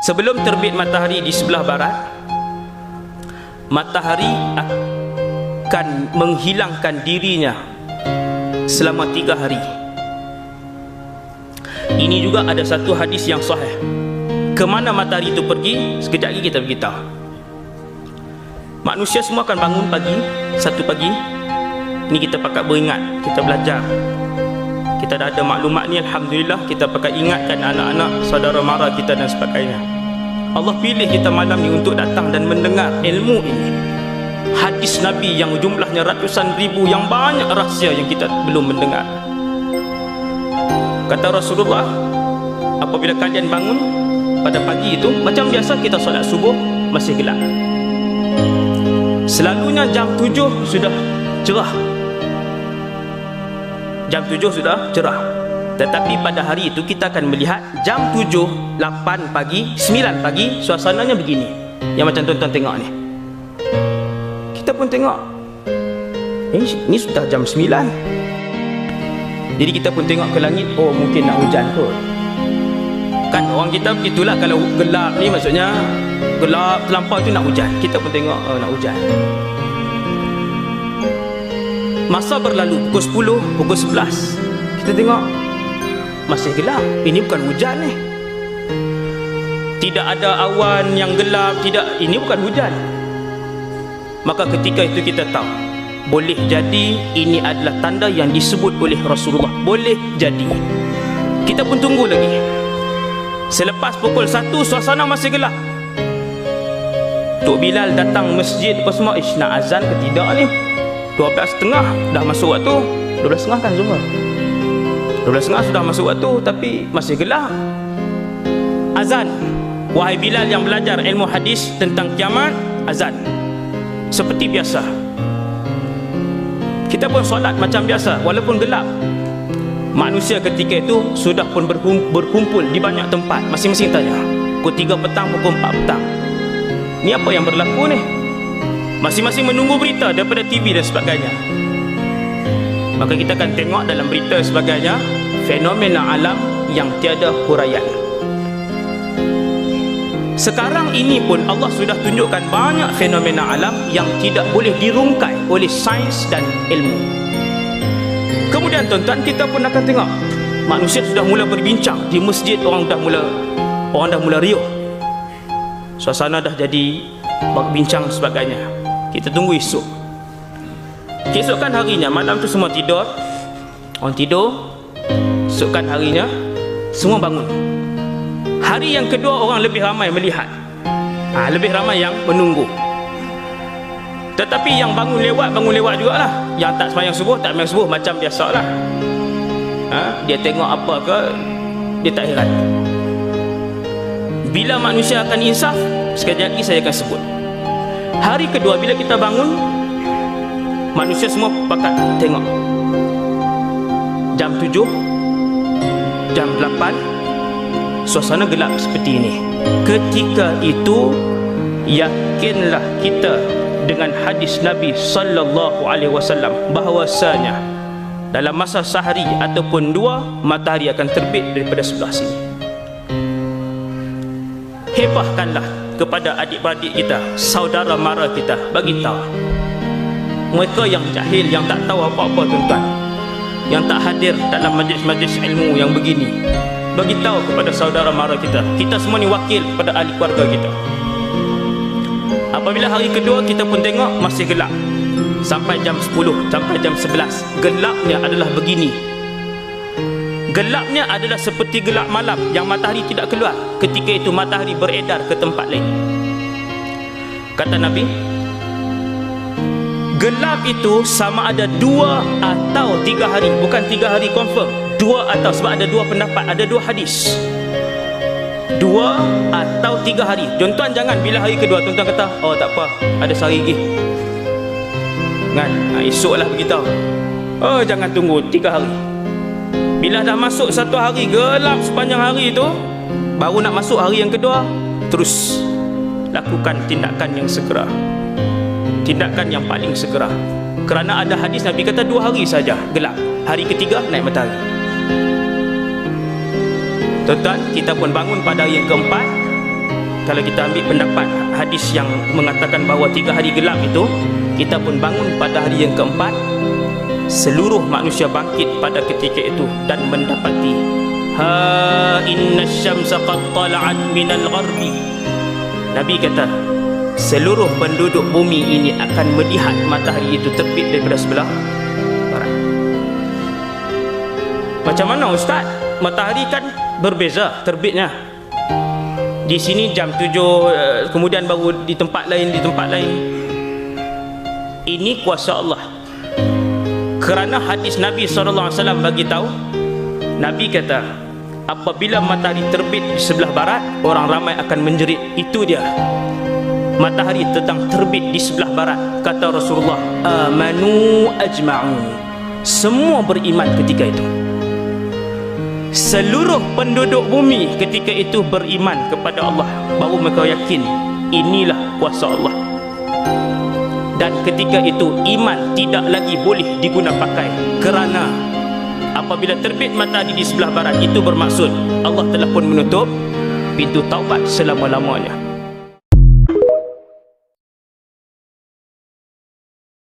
Sebelum terbit matahari di sebelah barat, matahari akan menghilangkan dirinya selama 3 hari. Ini juga ada satu hadis yang sahih. Kemana matahari itu pergi, sekejap lagi kita beritahu. Manusia semua akan bangun pagi, satu pagi. Ini kita pakat beringat, kita belajar. Kita dah ada maklumat ni, alhamdulillah. Kita pakat ingatkan anak-anak, saudara mara kita dan sebagainya. Allah pilih kita malam ni untuk datang dan mendengar ilmu ini. Hadis Nabi yang jumlahnya ratusan ribu, yang banyak rahsia yang kita belum mendengar. Kata Rasulullah, apabila kalian bangun pada pagi itu, macam biasa kita solat subuh masih gelap. Selalunya jam 7 sudah cerah. Jam 7 sudah cerah. Tetapi pada hari itu kita akan melihat jam 7, 8 pagi, 9 pagi suasananya begini. Yang macam tuan-tuan tengok ni. Kita pun tengok, ini sudah jam 9. Jadi kita pun tengok ke langit, oh mungkin nak hujan kot. Kan orang kita begitulah, kalau gelap ni maksudnya gelap terlampau itu nak hujan. Kita pun tengok, oh nak hujan. Masa berlalu, pukul 10, pukul 11, kita tengok masih gelap. Ini bukan hujan ni. Tidak ada awan yang gelap, tidak, ini bukan hujan. Maka ketika itu kita tahu, boleh jadi ini adalah tanda yang disebut oleh Rasulullah. Boleh jadi. Kita pun tunggu lagi. Selepas pukul 1, suasana masih gelap. Tok Bilal datang masjid, apa semua, nak azan ke tidak ni? 12.30 dah masuk waktu. 12.30 kan Zuhur. 12.30 sudah masuk waktu, tapi masih gelap. Azan. Wahai Bilal yang belajar ilmu hadis tentang kiamat, azan. Seperti biasa. Kita pun solat macam biasa walaupun gelap. Manusia ketika itu sudah pun berkumpul di banyak tempat. Masing-masing tanya, pukul 3 petang, pukul 4 petang, ni apa yang berlaku ni? Masing-masing menunggu berita daripada TV dan sebagainya. Maka kita akan tengok dalam berita sebagainya, fenomena alam yang tiada huraian. Sekarang ini pun Allah sudah tunjukkan banyak fenomena alam yang tidak boleh dirungkai oleh sains dan ilmu. Kemudian tuan-tuan, kita pun akan tengok manusia sudah mula berbincang di masjid. Orang dah mula riuh. Suasana dah jadi berbincang sebagainya. Kita tunggu esok. Keesokan harinya, malam tu semua tidur. Orang tidur. Keesokan harinya semua bangun. Hari yang kedua orang lebih ramai melihat. Lebih ramai yang menunggu. Tetapi yang bangun lewat jugalah. Yang tak sembahyang subuh, tak sembahyang subuh, macam biasalah. Dia tengok apa ke, dia tak heran. Bila manusia akan insaf, sekejap lagi saya akan sebut. Hari kedua bila kita bangun, manusia semua pakat tengok. Jam 7, jam 8, suasana gelap seperti ini. Ketika itu, yakinlah kita dengan hadis Nabi sallallahu alaihi wasallam bahwasanya dalam masa sehari ataupun 2, matahari akan terbit daripada sebelah sini. Hebahkanlah kepada adik-beradik kita, saudara mara kita, bagi tahu. Mereka yang jahil, yang tak tahu apa-apa tuan-tuan, yang tak hadir dalam majlis-majlis ilmu yang begini, bagi tahu kepada saudara mara kita. Kita semua ni wakil kepada ahli keluarga kita. Apabila hari kedua kita pun tengok masih gelap sampai jam 10, sampai jam 11. Gelapnya adalah begini. Gelapnya adalah seperti gelap malam yang matahari tidak keluar. Ketika itu matahari beredar ke tempat lain. Kata Nabi, gelap itu sama ada 2 atau 3 hari. Bukan 3 hari confirm, 2 atau, sebab ada 2 pendapat, ada 2 hadis. 2 atau 3 hari. Tuan-tuan jangan bila hari kedua tuan-tuan kata, oh tak apa, ada sehari lagi kan, esoklah beritahu. Oh jangan tunggu 3 hari. Bila dah masuk 1 hari gelap sepanjang hari itu, baru nak masuk hari yang kedua, terus lakukan tindakan yang segera, tindakan yang paling segera. Kerana ada hadis Nabi kata 2 hari saja gelap, hari ketiga naik matahari. Tuan-tuan, kita pun bangun pada hari yang keempat. kalau kita ambil pendapat hadis yang mengatakan bahawa 3 hari gelap itu, kita pun bangun pada hari yang keempat, seluruh manusia bangkit pada ketika itu dan mendapati inna syamsa qad tala'at minal gharbi. Nabi kata seluruh penduduk bumi ini akan melihat matahari itu terbit daripada sebelah barat. Macam mana Ustaz? Matahari kan berbeza terbitnya. Di sini jam 7, kemudian baru di tempat lain. Ini kuasa Allah. Kerana hadis Nabi SAW bagi tahu, Nabi kata apabila matahari terbit di sebelah barat, orang ramai akan menjerit. Itu dia, matahari sedang terbit di sebelah barat. Kata Rasulullah, amanu ajma'un, semua beriman ketika itu. Seluruh penduduk bumi ketika itu beriman kepada Allah, baru mereka yakin inilah kuasa Allah. Dan ketika itu iman tidak lagi boleh diguna pakai, kerana apabila terbit matahari di sebelah barat, itu bermaksud Allah telah pun menutup pintu taubat selama-lamanya.